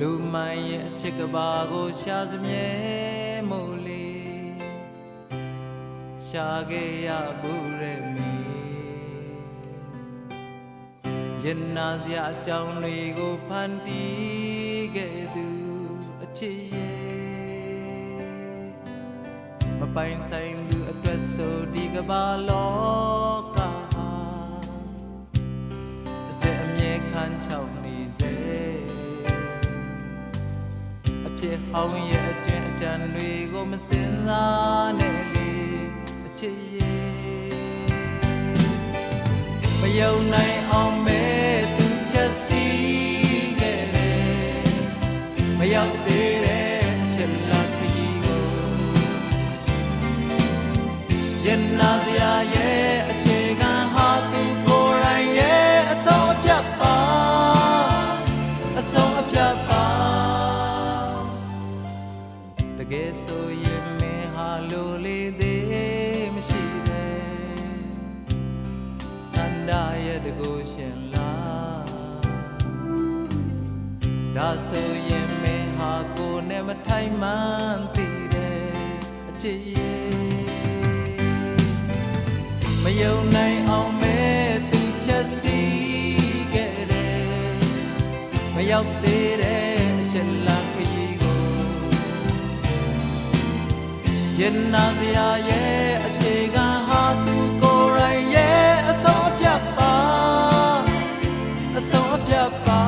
လူမိုင်းရဲ့အချစ်ကဘာကိုရှာစမြဲမို့လေရှာခဲ့ရဘူးရဲ့မီရင်နာစရာအကြောင်းတွေကိုဖန်တီးခဲ့သူအချစ်ရဲ့မပိုင်ဆိုင်သူအတွက်ဆိုဒီကဘာလောကအစအမြဲခံချောက်နေစေအဖြစ်ဟောင်းရဲ့အကျွမ်းအကြံတွေကိုမစင်စားနဲ့လေအချစ်ရဲ့မယုံနိုင်အောင်မဲသူချက်စီခဲ့တယ်မရောက်သေးတဲ့အချက်လက်ခရီးကိုရင်နာစရာရဲ့အခြေခံဟာသူကိုယ်တိုင်ရဲ့အဆုံးအပြတ်ပါအဆုံးအပြတ်ပါတကယ်ဆိုရင်မင်းဟာလိုလေသေးမရှိတဲ့စန္ဒာရဲ့တကူရှင်လားဒါဆိုရင်မင်းဟာကိုယ်နဲ့မထိုင်မှန်းသိတဲ့အချစ်ရဲ့မယုံနိုင်အောင်မဲသူချက်စီခဲ့တယ်မရောက်သေးတဲ့အချက်လက်ခရီးကိုရင်နာစရာရဲ့အခြေခံဟာသူကိုယ်တိုင်ရဲ့အဆုံးအပြတ်ပါအဆုံးအပြတ်ပါ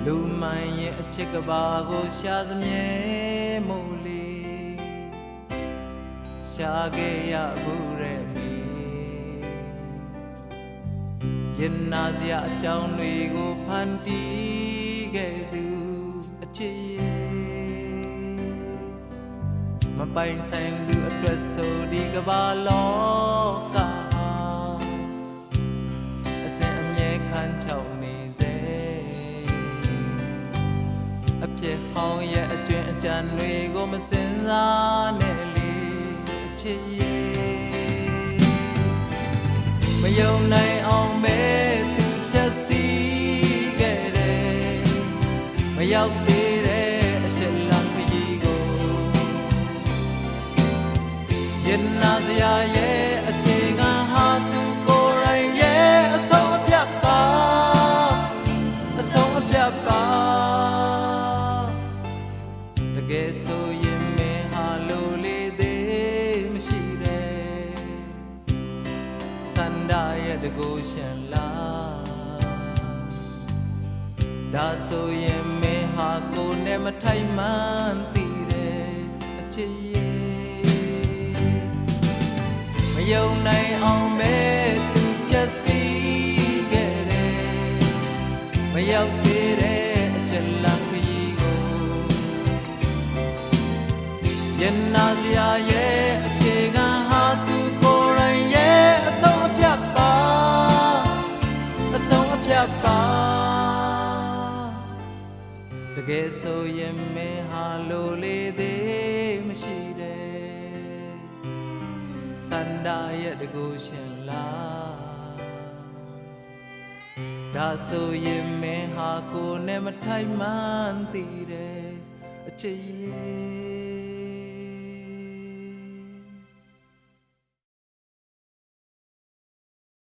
လူမိုင်းရဲ့အချစ်ကဘာကိုရှာစမြဲမို့လေရှာခဲ့ရဘူးရဲ့မီရင်နာစရာအကြောင်းတွေကိုဖန်တီးခဲ့သူအချစ်ရဲ့မပိုင်ဆိုင်သူအတွက်ဆိုဒီကဘာလောကအစဉ်အမြဲခံချောက်နေစေအဖြစ်ဟောင်းရဲ့အကျွမ်းအကြံတွေကိုမစင်စားနဲ့လေအချစ်ရဲ့မယုံနိုင်အောင်မဲသူချက်စီခဲ့တယ်မရောက်သေးတဲ့အချက်လက်ခရီးကိုရင်နာစရာရဲ့အခြေခံဟာသူကိုယ်တိုင်ရဲ့အဆုံးအပြတ်ပါအဆုံးအပြတ်ပါတကယ်ဆိုရင်မင်းဟာလိုလေသေးမရှိတဲ့စန္ဒာရဲ့တကူရှင်လားဒါဆိုရင်မင်းဟာကိုယ်နဲ့မထိုင်မှန်းသိတဲ့အချစ်ရဲ့မယုံနိုင်အောင်မဲသူချက်စီခဲ့တယ်မရောက်သေးတဲ့အချက်လက်ခရီးကိုရင်နာစရာရဲ့အခြေခံဟာသူကိုယ်တိုင်ရဲ့အဆုံးအပြတ်ပါအဆုံးအပြတ်ပါတကယ်ဆိုရင်မင်းဟာလိုလေသေးမရှိတဲ့စန္ဒာရဲ့တကူရှင်လားဒါဆိုရင်မင်းဟာကိုယ်နဲ့မထိုင်မှန်းသိတဲ့အချစ်ရဲ့